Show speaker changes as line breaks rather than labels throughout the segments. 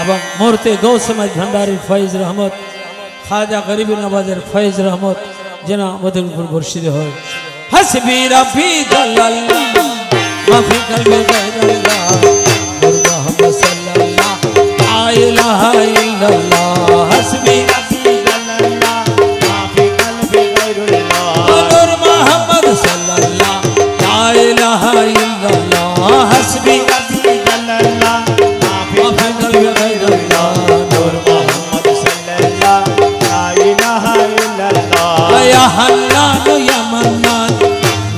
এবং মুহূর্তে গৌসমাজ ভান্ডারীর ফয়েজ রহমত খাজা গরিবী নওয়াজের ফয়েজ রহমত যেন আমাদের উপর বর্ষিত হয়। হাসবি রাব্বি জাল্লাল্লাহ মাফি কলবি গায়রুল্লাহ নূর মুহাম্মদ সাল্লাল্লাহ লা ইলাহা ইল্লাল্লাহ। হাসবি রাব্বি জাল্লাল্লাহ মাফি কলবি গায়রুল্লাহ নূর মুহাম্মদ সাল্লাল্লাহ লা ইলাহা ইল্লাল্লাহ। হাসবি রাব্বি জাল্লাল্লাহ মাফি কলবি গায়রুল্লাহ নূর মুহাম্মদ সাল্লাল্লাহ লা ইলাহা ইল্লাল্লাহ। ইয়া হান্নান ইয়া মান্নান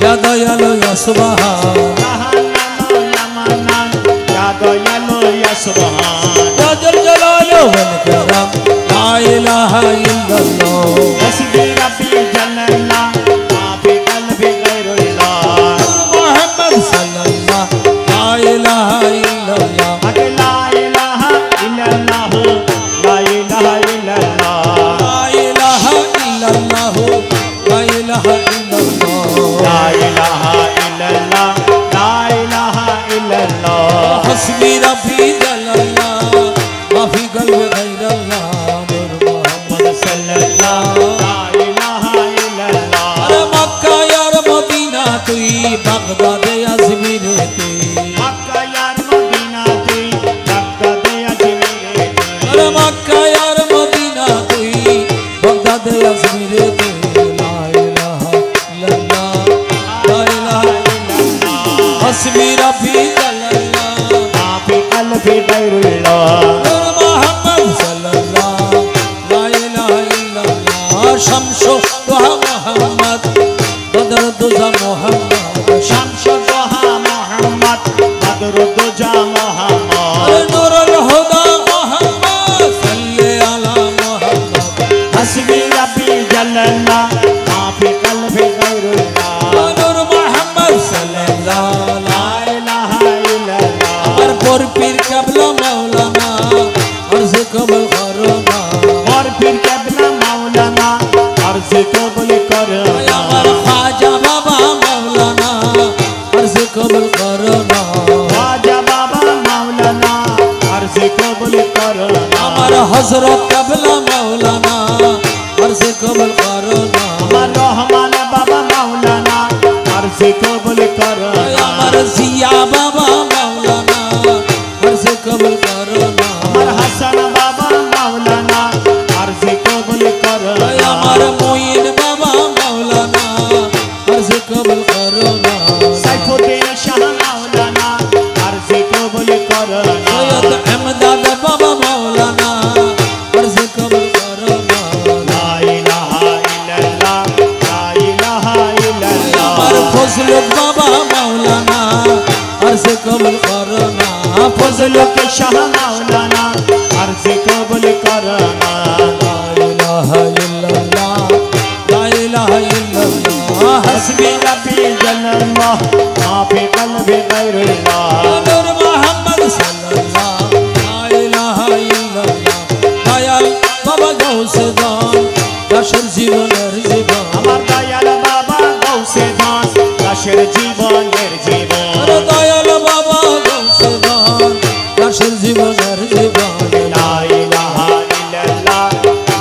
ইয়া দয়ালু ইয়া সুবহান ইয়া হান্নান ইয়া মান্নান ইয়া দয়ালু ইয়া সুবহান ইয়া জাল জালালি ওয়াল ইকরাম লা ইলাহা ইল্লাল্লাহ। হাসবি রাব্বি জাল্লাল্লাহ মাফি কলবি গায়রুল্লাহ নূর মুহাম্মদ সাল্লাল্লাহ লা ইলাহা ইল্লাল্লাহ। লা ইলাহা ইল্লাল্লাহ লা ইলাহা ইল্লাল্লাহ লা ইলাহা ইল্লাল্লাহ লা ইলাহা ইল্লাল্লাহ লা ইলাহা ইল্লাল্লাহ লা ইলাহা ইল্লাল্লাহ। হাসবি রাব্বি জাল্লাল্লাহ মাফি কলবি গায়রুল্লাহ নূর মুহাম্মদ সাল্লাল্লাহ লা ইলাহা ইল্লাল্লাহ। আরে মক্কা আর মদিনা তুই বাগদাদে আজমিরে তুই মক্কা আর মদিনা তুই বাগদাদে আজমিরে তুই আরে মক্কা আর মদিনা তুই বাগদাদে আজমিরে তুই লা ইলাহা ইল্লাল্লাহ লা ইলাহা ইল্লাল্লাহ। হাসবি রাব্বি জাল্লাল্লাহ মাফি কলবি গায়রুল্লাহ নূর মুহাম্মদ সাল্লাল্লাহ লা ইলাহা ইল্লাল্লাহ। শামসু দোহা মুহাম্মদ বদরুদ্দোজা মুহাম্মদ শামসু দোহা মুহাম্মদ বদরুদ্দোজা মুহাম্মদ নূরুল হুদা মুহাম্মদ সাল্লি আলা মুহাম্মদ। হাসবি রাব্বি জাল্লাল্লাহ মাফি কলবি গায়রুল্লাহ নূর মুহাম্মদ সাল্লাল্লাহ লা ইলাহা ইল্লাল্লাহ। আমার পর পীর কেবলা মাওলানা अर्ज कबूल करना और फिर केबला मौलाना अर्ज कबूल करना। हमारा ख्वाजा बाबा मौलाना अर्ज कबूल करना ख्वाजा बाबा मौलाना अर्ज कबूल करना। हमारा हजरत केबला मौलाना अर्ज कबूल करना। हमारा रहमान बाबा मौलाना अर्ज कबूल करना। हमारा जिया बाबा मौलाना अर्ज कबूल करना। हमारा हसन बाबा मौलाना अर्ज कबूल करना। हमारा मोइन बाबा मौलाना अर्ज कबूल करना। सैफुद्दीन शाह मौलाना अर्ज कबूल करना। सैयद अहमद बाबा मौलाना अर्ज कबूल करना। ला इलाहा इल्लल्लाह ला इलाहा इल्लल्लाह। हमारा फजलुक बाबा मौलाना अर्ज कबूल करना। फजलुक शाह मौलाना अर्ज कबूल करना। ला इलाहा इल्लल्लाह ला इलाहा इल्लल्लाह। हस्बी रब्बी जल्लल्लाह माफी कल्बी गैरुल्लाह नूर मुहम्मद सल्लल्लाह ला इलाहा इल्लल्लाह। दयाल बाबा गौसे दान दाशर जीवনের জীবন আমার দয়াল বাবা গৌসে দান দাশর জীবনের জীবন। আরে দয়াল বাবা গৌসে দান দাশর জীবনের জীবন। লা ইলাহা ইল্লাল্লাহ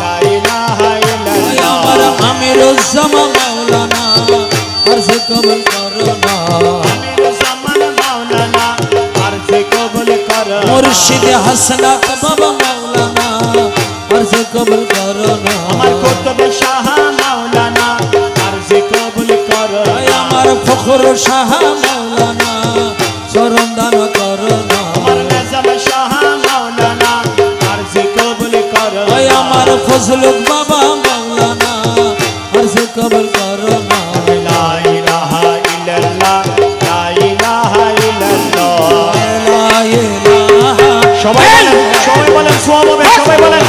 লা ইলাহা ইল্লাল্লাহ। আমার আমিরুজ জামান মাওলানা अर्ज कबूल करना। आमिरुज জামান মাওলানা अर्ज कबूल करना। मुर्शिद हसनात बाबा माওলানা अर्ज कबूल करना। আমার কুতুব শাহ মাওলানা अर्ज कबूल करना। আমার ফখর শাহ মাওলানা চরণ দান করনা। আমার নিজাম শাহ মাওলানা अर्ज कबूल करना। আমার ফজলুক বাবা মাওলানা अर्ज कबूल करना। লা ইলাহা ইল্লাল্লাহ লা ইলাহা ইল্লাল্লাহ লা ইলাহা। সবাই বলেন সওয়াব হবে সবাই বলেন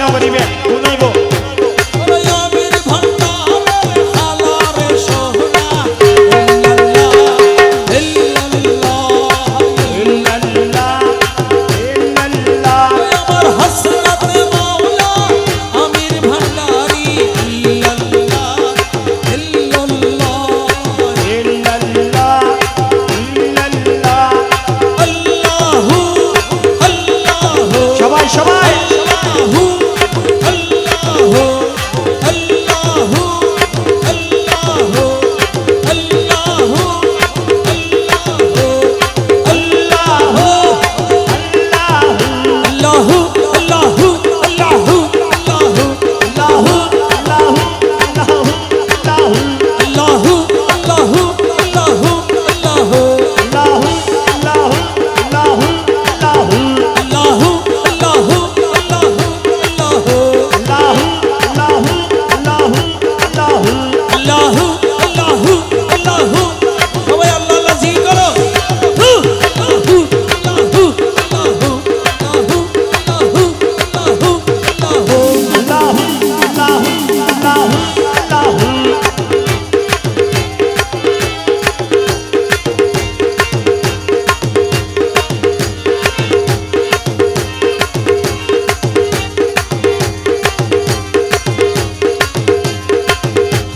গান করিবে শুনাইব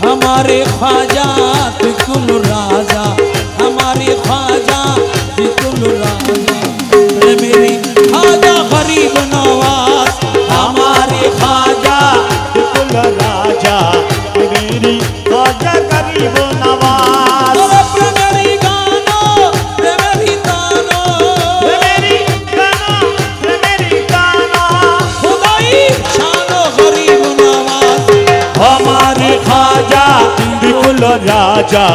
हमारे ख्वाजा बिल्कुल राजा, हमारे ख्वाजा बिल्कुल राजा, मेरी ख्वाजा गरीब नवाज,
हमारे ख्वाजा बिल्कुल राजा, मेरी ख्वाजा गरीब नवाज।
मेरी गानो मेरी तानो, मेरी गानो मेरी तानो, खुदाई शानो गरीब नवाज,
हमारे ख्वाजा बिल्कुल राजा,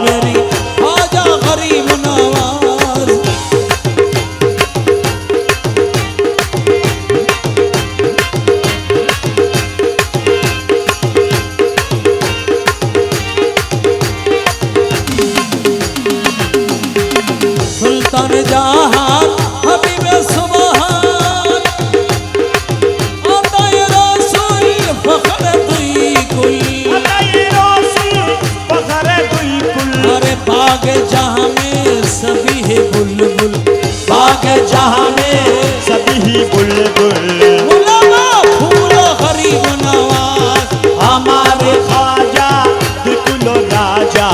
मेरी ख्वाजा गरीब नवाज। सुल्तान जहां हबीब सुबहान, अताए रसूल फखर दुई कुल,
अताए रसूल फखर दुई कुल।
अरे बाग जहां में सभी है बुलबुल,
बाग जहां में सभी ही बुलबुल,
मुलामा फूल गरीब नवाज,
हमारे ख्वाजा बिल्कुल राजा,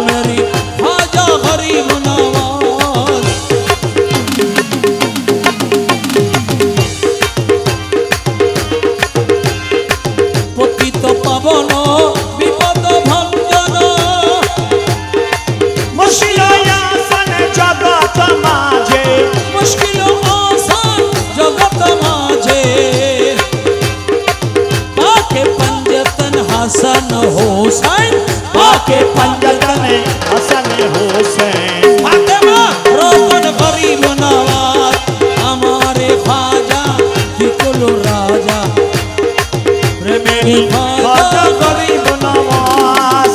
मेरी ख्वाजा गरीब नवाज। पतित पावन विपद भंजन,
मुश्किल आसान जगत माझे,
मुश्किल आसान जगत माझे, पाके पंजतन हसन हुसैन,
पाके पंजतन हसन हुसैन,
फातिमा रोकन गरीब नवाज, हमारे ख्वाजा बिल्कुल राजा, मेरी
ख्वाजा गरीब नवाज।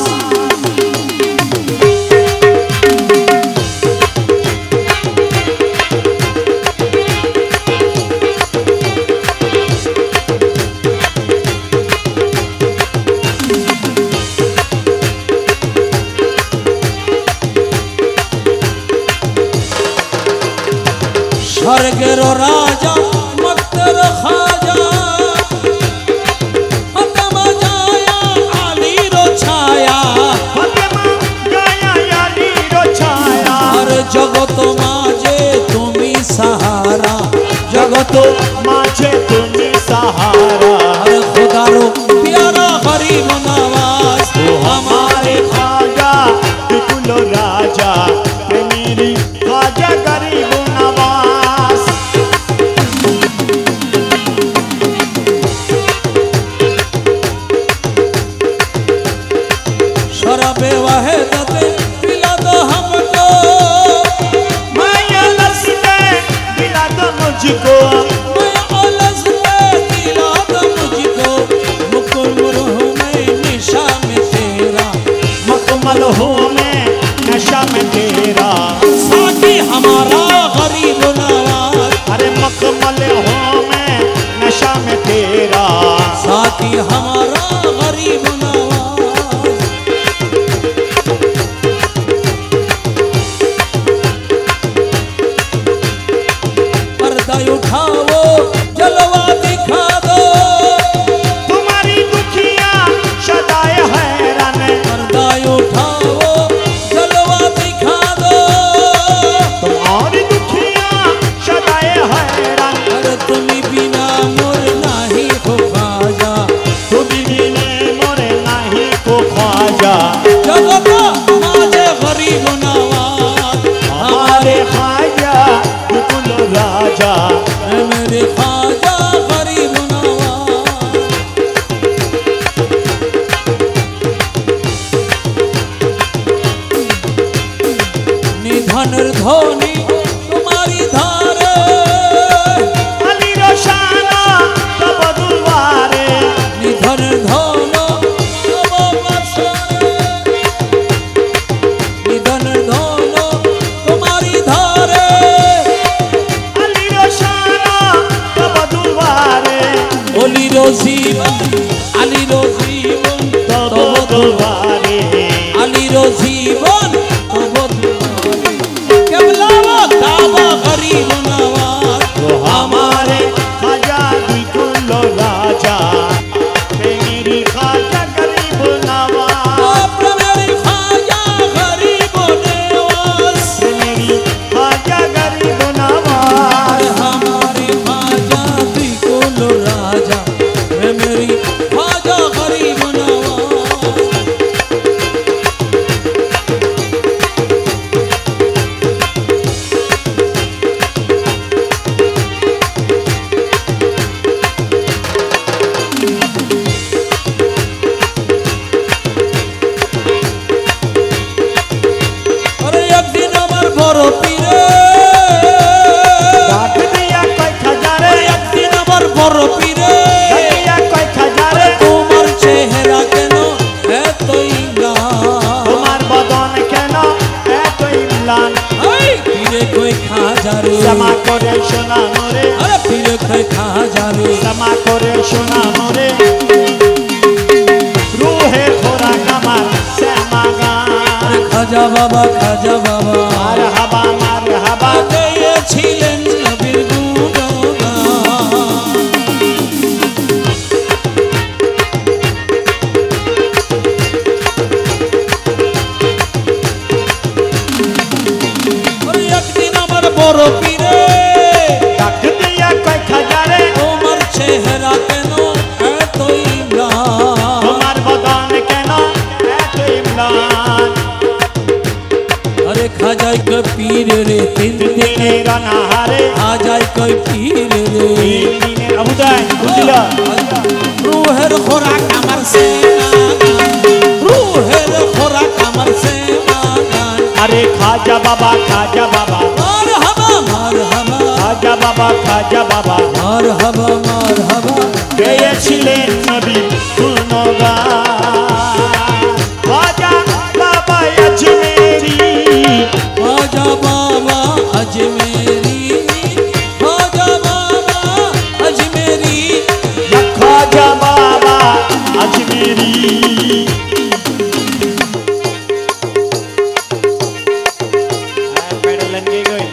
स्वर्गेर राजा मक्तर खाजा, फातिमा जाया आलीर छाया, फातिमा जाया आलीर छाया,
और जगत माझे तुमी सहारा,
जगत माझे तुमी सहारा,
और खुदारो प्यारा गरीब नवाज,
हमारे ख्वाजा बिल्कुल राजा, मेरी ख्वाजा गरीब नवाज।
शराबे वहदत पिला दो हमको,
मैं अलस में दिला दो मुझको,
मैं अलस में दिला दो मुझको, मुकम्मल हूँ मैं निशा में तेरा,
मुकम्मल हूँ मैं नशा में तेरा,
साथी हमारा गरीब नवाज,
अरे मुकम्मल हूँ मैं नशा में तेरा।
मेरे ख्वाजा गरीब नवाज। निधन धोनी तुम्हारी धारे
अली रोशाना तब दुलवारे
निधन धोनो तब बरसारे निधन धोनो तुम्हारी धारे
अली रोशाना तब दुलवारे
अली रोजीवन अली रोजीवन
तब दुलवारे
अली रोजीवन तब दुलवारे केवला दावा गरीब नवाज
तो हमारे ख्वाजा बिल्कुल राजा मेरी ख्वाजा गरीब नवाज
मेरी ख्वाजा गरीब नवाज
मेरी ख्वाजा गरीब नवाज
हमारे ख्वाजा बिल्कुल राजा मेरी ख्वाजा गरीब नवाज। अरे एक दिन আমার বড় পীরে
डाक दिया कोई खजारे
एक दिन আমার বড় পীরে
दिया कोई खजारे
তোমার চেহারা কেন এতই লাল
তোমার বদন কেন এতই ম্লান
এই পীরে কই খাজা রে
क्षमा करे শোনানো রে
আরে পীরে কই খাজা রে
क्षमा करे শোনানো রে রুহে খোরা কামার শ্যামা গান
খাজা বাবা
মারহাবা মারহাবা
গেয়েছিলেন নবীর গুণগান। ওরে একদিন আমার বড় পীরে
ডাক দিয়া কই খজারে
তোমার চেহারা কেন এতই ম্লান
তোমার বদন কেন এতই ম্লান
अरे खाजाई के पीर रे तीन
দিনে রানাহারে
खाजाई के पीर रे
দিনে আবুদাই বুঝিল
रूहेर खोराक আমার से मागान रूहेर खोराक আমার से मागान
আরে খাজা বাবা মারহাবা খাজা বাবা
মারহাবা
গেয়েছিলেন নবী গুণগান খাজা বাবা আজমেরি
खाजा बाबा अजमेरी खाजा बाबा अजमेरी
খাজা বাবা আজমেরি पैर लगे गए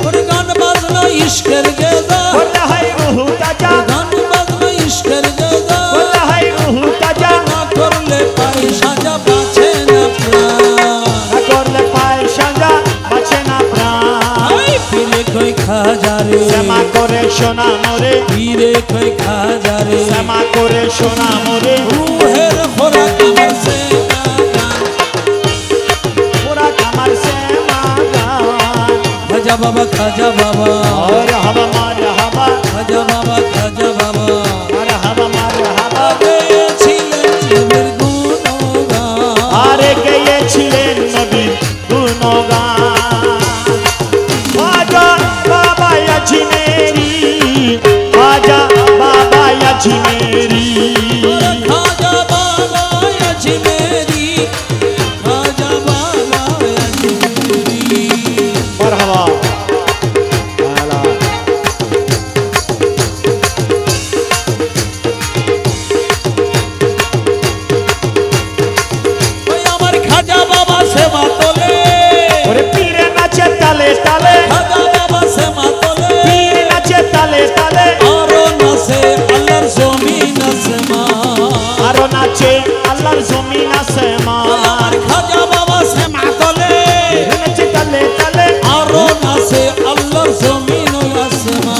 और गान बाजना इश्कर गेदा
बोला है रूह ताजा
गान बाजना इश्कर गेदा
बोला है रूह ताजा
ना करले पाई साजा बाचे ना प्राण
না করলে পায় সাজা বাঁচে না প্রাণ
आई पीरे कोई खाजा रे
ক্ষমা করে শোনানো রে
पीरे कोई खाजा रे
ক্ষমা করে শোনানো রে
रूहेर खोराक আমার से मागान
পুরা কামার সে মাগান
खाजा बाबा
और हवा मारহাবা
खाजा बाबा
মারহাবা মারহাবা
গেয়েছিলেন নবীর গুণগান
আরে গেয়েছিলেন নবীর গুণগান খাজা বাবা আজমেরি খাজা বাবা আজমেরি
खाजा बाबा अजमेरी खाजा बाबा अजमेरी
মারহাবা আলা
ওই আমার খাজা বাবা সেবা তোলে
ওরে পীরে নাচে তালে তালে
খাজা বাবা সেবা তোলে
পীরে নাচে তালে তালে
আরো নাচে আল্লাহর জমিন আসমা
আরো নাচে আল্লাহর জমিন আসমান
আমার খাজা বাবা সেবা তোলে
পীরে নাচে তালে তালে
আরো নাচে আল্লাহর জমিন আসমা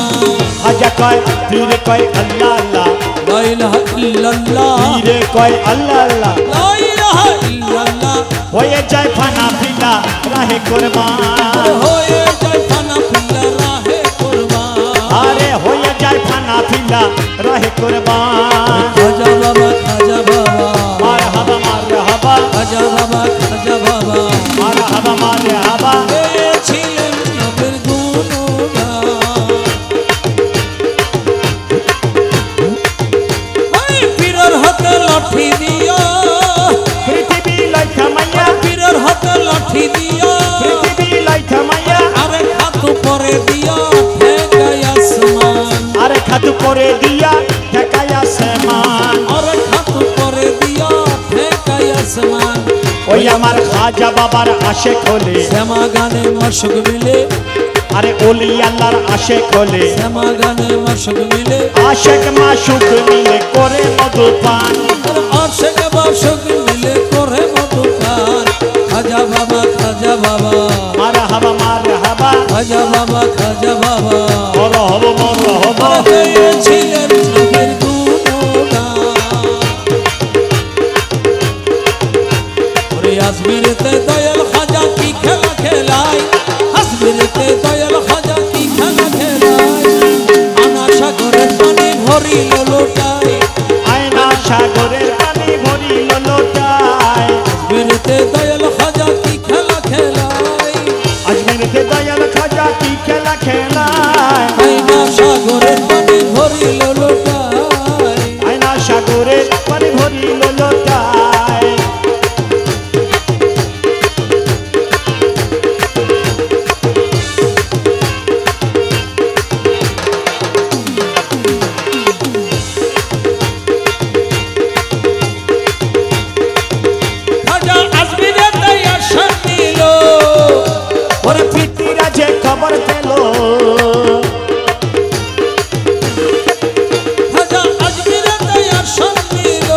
খাজা কয় পীরে কয় আল্লাহ আল্লাহ
লা ইলাহা ইল্লাল্লাহ
পীরে কয় আল্লাহ আল্লাহ
লা ইলাহা ইল্লাল্লাহ
হয়ে যায় ফানা ফিলা রাহে কুরবান
হয়ে যায় ফানা ফিলা রাহে কুরবান
আরে হয়ে যায় ফানা ফিলা রাহে কুরবান
খাজা বাবা খাজা বাবা
মারহাবা মারহাবা
খাজা বাবা খাজা বাবা
মারহাবা মারহাবা
ছিলেন নবীর গুণগান ওই পীরের হাতে লাঠি দিয়া
পৃথিবী লাইখা মাইয়া
পীরের হাতে লাঠি দিয়া
পৃথিবী লাইখা মাইয়া
আরে খাতু পরে দিয়া ঠেকায় আসমান
আরে খাতু করে দিয়া ঠেকায় আসমান
আরে খাতু পরে দিয়া ঠেকায় আসমান
ওই আমার খাজা বাবার আশেক হলে
শ্যামা গানে মশক মিলে
আরে ওলি আল্লাহর আশেক হলে
শ্যামা গানে মশক মিলে
আশেক মাশুক মিলে করে মধুপান
আশেক বাসক মিলে করে মধুপান খাজা বাবা খাজা বাবা
মারহাবা মারহাবা
খাজা বাবা খাজা বাবা
মরহবা মরহবা
ছিলেন নবীর গুণগান ওরে আজমিরেতে দয়াল খাজা কি খেলা খেলায় আজমিরেতে দয়াল খাজা কি খেলা খেলায় আনা সাগরের পানি ভরিল লোটায়
আয়না সাগরের পানি ভরিল লোটায়
আজমিরেতে দয়াল খাজা কি খেলা খেলায়
আজমিরেতে দয়াল খাজা কি খেলা খেলায়
আইনা সাগরের পানি ভরিল লোটায়
আয়না সাগরের পানি ভরিল লোটায়
খাজা আজমিরেতে আসা নিল
ওরে পিতিরা যে খবর পেল
খাজা আজমিরেতে আসা নিল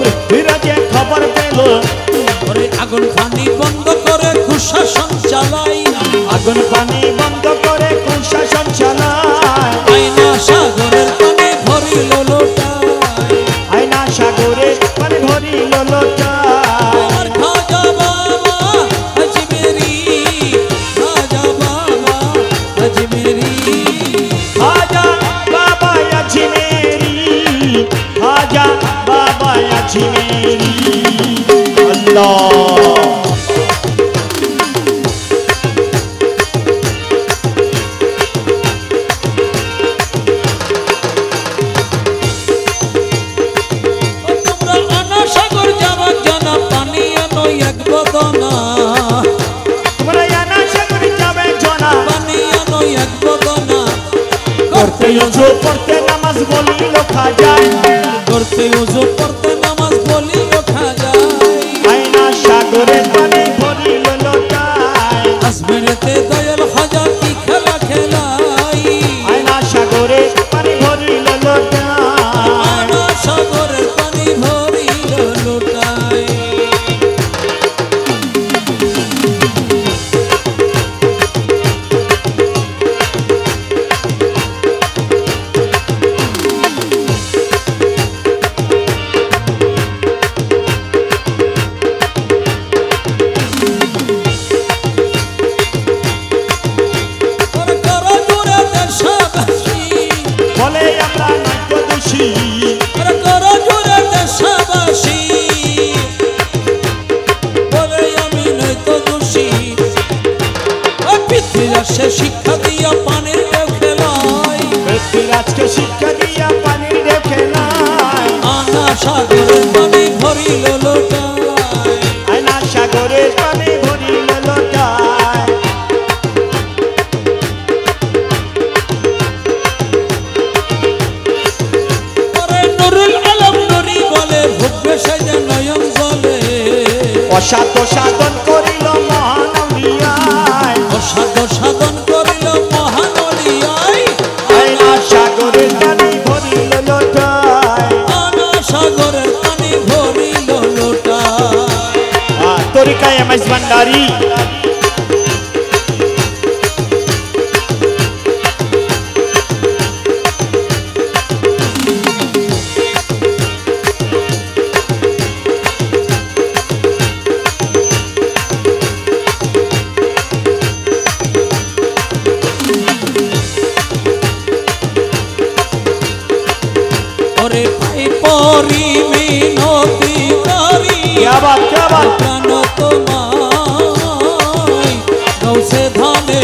পিতিরা যে খবর পেল
ওরে আগুন পানি বন্ধ করে কুশাসন চালাই
আগুন পানি বন্ধ করে কুশাসন চালায়
আইনা সাগরের পানি ভরিল লোটায়
আয়না সাগরের পানি ভরিল লোটায়
আমার খাজা বাবা আজমেরি খাজা বাবা আজমেরি
খাজা বাবা আজমেরি খাজা বাবা আজমেরি আল্লাহ
তোমরা আনা সাগর যাবার জানা পানি আনো এক বদনা
তোমরা আয়না সাগরে যাবে জনা
পানি আনো এক বদনা
করতে ওযু পড়তে নামাজ বলিল খাজা
করতে ওযু পড়তে নামাজ বলিল খাজা
আয়না সাগরের পানি ভরিল লোটায়
আজমিরেতে দয়াল খাজা কি খেলা খেলাই
আয়না সাগরের পানি ভরিল লোটায়
আনা সাগরের পানি ভরিল লোটায় ওরে করো জোরে দেশবাসী
বলে আমরা নাট্য দোষী
ওরে করো জোরে দেশবাসী বলে আমি নয়তো দোষী ও পৃথিবীরাজকে শিক্ষা দিয়া পানির ঢেউ খেলায়
পৃথ্বীরাজকে শিক্ষা দিয়া পানির ঢেউ নাই
আনা সাগরের পানি ভরিল লোটায়
আয়না সাগরের পানি ভরিল লোটায়
ওরে নুরুল আলম নুরি বলে ভুগবে সেজে নয়ন জলে
অসাধ্য সাধন করিল মহানবিয়ায়
অসাধ্য সাধন করিল মহানলিয়ায়
আয়না সাগরের পানি ভরিল লোটায়
আনা সাগরের পানি ভরিল লোটায়
তরিকায় এমএস ভান্ডারী
এই পরি মিনতি করি
क्या बात
প্রাণ তোমায় গৌসে ধামে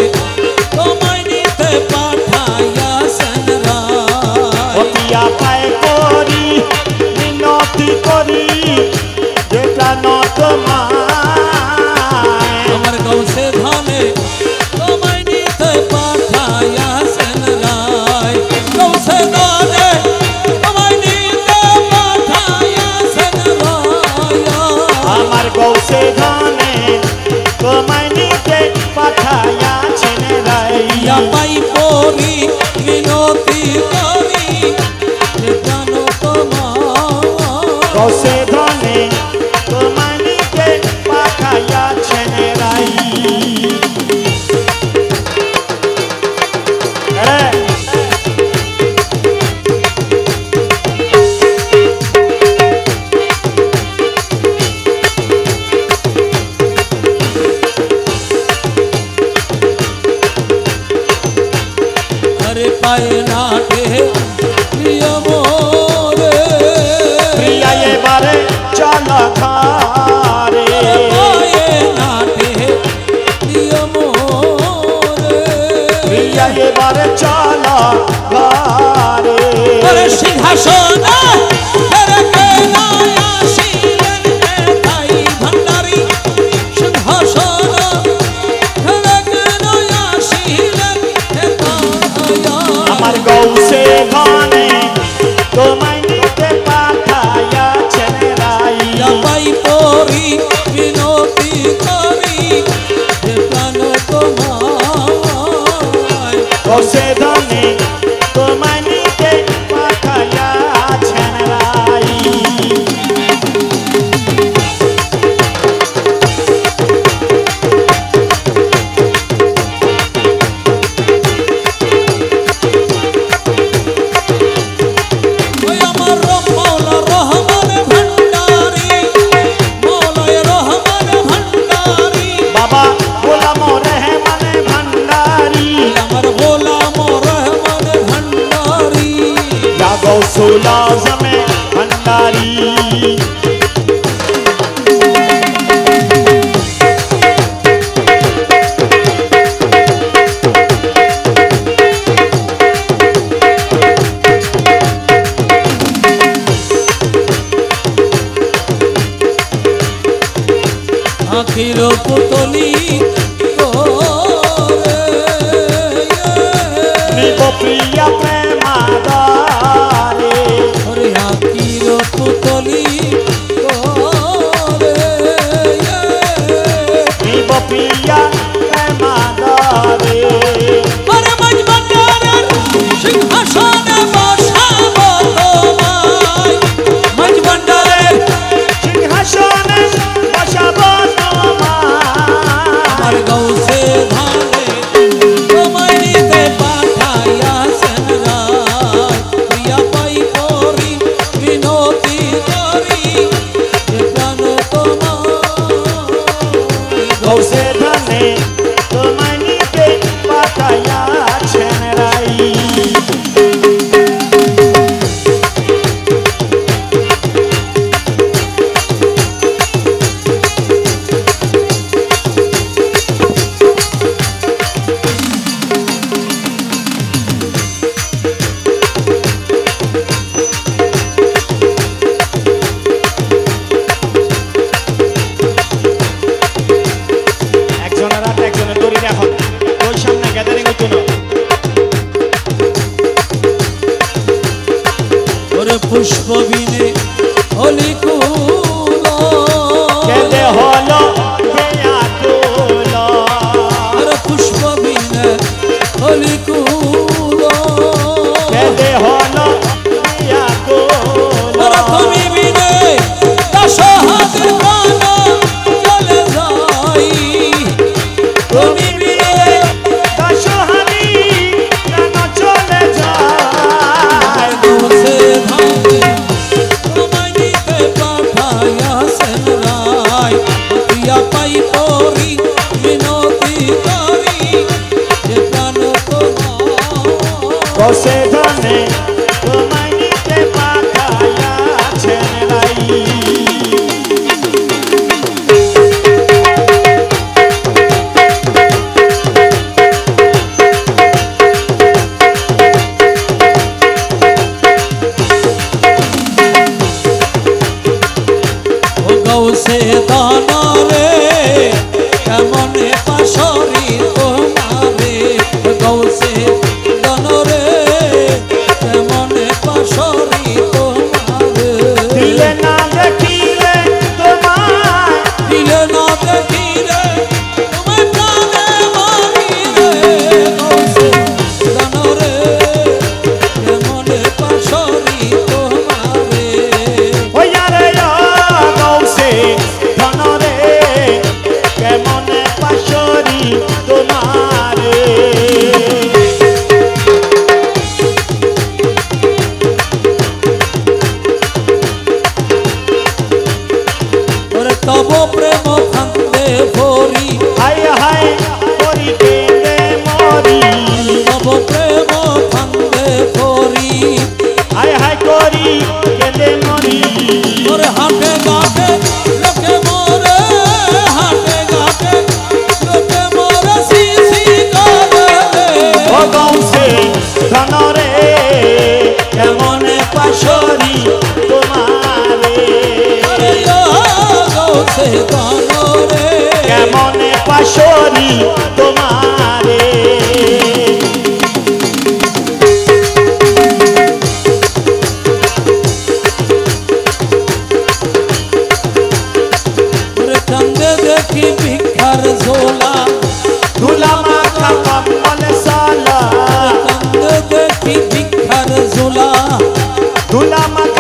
তোমায় নিতে পাঠাইয়াছেন রায়
অতিয়া পায় করি মিনতি করি যে প্রাণ তোমায়
আমার গৌসে ধামে তোমায় নিতে পাঠাইয়াছেন রায় গৌসে ধামে তোমায় নিতে পাঠাইয়াছেন রায়
আমার গৌসে ধানে তোমায় নিতে পাঠাইয়াছেন রাইয়া
পাই পরি মিনতি করি যে প্রাণ তোমায়
গৌসে ধানে তোমায় নিতে পাঠাইয়াছেন রাই
अरे पाए नाटे प्रिय मोरे
प्रिया ये बारे चला धारे
पाए नाटे प्रिय मोरे
प्रिया ये बारे चला धारे
अरे सिंहासन तेरे के नाया शीलन में थाई भंडारी सिंहासन तेरे के नाया शीलन में थाया
আমার গৌসে ধানে তোমায় নিতে পাঠাইয়াছেন রাইয়া
পাই পরি মিনতি করি যে প্রাণ তোমায়
গৌসে ধানে তোমায় নিতে পাঠাইয়াছেন রাই
ওই আমার মৌলা রহমান ভণ্ডারি মৌলায় রহমান ভণ্ডারি
বাবা গোলাম রহমান ভান্ডারি
আমার গোলাম রহমান ভণ্ডারি
या गौसुल आज़म भंडारी
আখির পুতলি
निबो प्रिया प्रेमादारे
ওরে আখির পুতলি
निबो प्रिया प्रेमादारे
আরে মজবন্দারের সিংহাসনে বসাবো তোমায় মজবন্দারের
सिंहासने बसाबो
আমার
তোমায়
গৌসে ধামে তোমায় নিতে পাঠাইয়াছেন রায় প্রিয়া পাই পরি মিনতি করি যে প্রাণ তোমায়
गौसे धने তোমায় নিতে পাঠাইয়াছেন রাই একজনের হাতে একজনের দড়ি রাখুন ওই সামনে গ্যাদারিং হইতো না
ওরে পুষ্প বিনে হলি কুল
কেদে হলো দেয়া কুল
ওরে পুষ্প বিনে হলি কুল
কেদে হলো দেয়া কুল
ওরে তুমি বিনে দশ হাতের প্রাণ চলে যাই তুমি বিনে
দশহানি কেন চলে যায়
গৌসে ধামে তোমায় নিতে পাঠাইয়াছেন রায় প্রিয়া পাই পরি মিনতি করি যে প্রাণ তোমায়
গৌসে ধনে তোমায় নিতে পাঠাইয়া
গৌসে দানা রে কেমনে পাশরি তোমারে গৌসে দানা রে কেমনে পাশরি তোমারে
দিলে না দেখিলে তোমায়
দিলে না দেখিলে তোমায় প্রাণে মারি রে গৌসে দানা রে কেমনে পাশরি তোমারে
ওয়ারে গৌসে ধনরে কেমনে পাশরি তোমারে
ওরে তব প্রেম ফান্দে ভরি
হায় হায় করি কেঁদে মরি
তব প্রেম ফান্দে ভরি
হায় হায় করি কেঁদে মরি
ওরে হাটে ঘাটে লোকে মরে হাটে ঘাটে লোকে মরে সিসি করে
ও গৌসে ধনরে কেমনে পাশরি তোমারে
আরে ও গৌসে দানা রে
কেমনে পাশরি তোমারে
ওরে কান্দে দেখি ভিক্ষার ঝোলা
ধুলা মাখা কম্বল সালা
কান্দে দেখি ভিক্ষার ঝোলা
ধুলা মাখা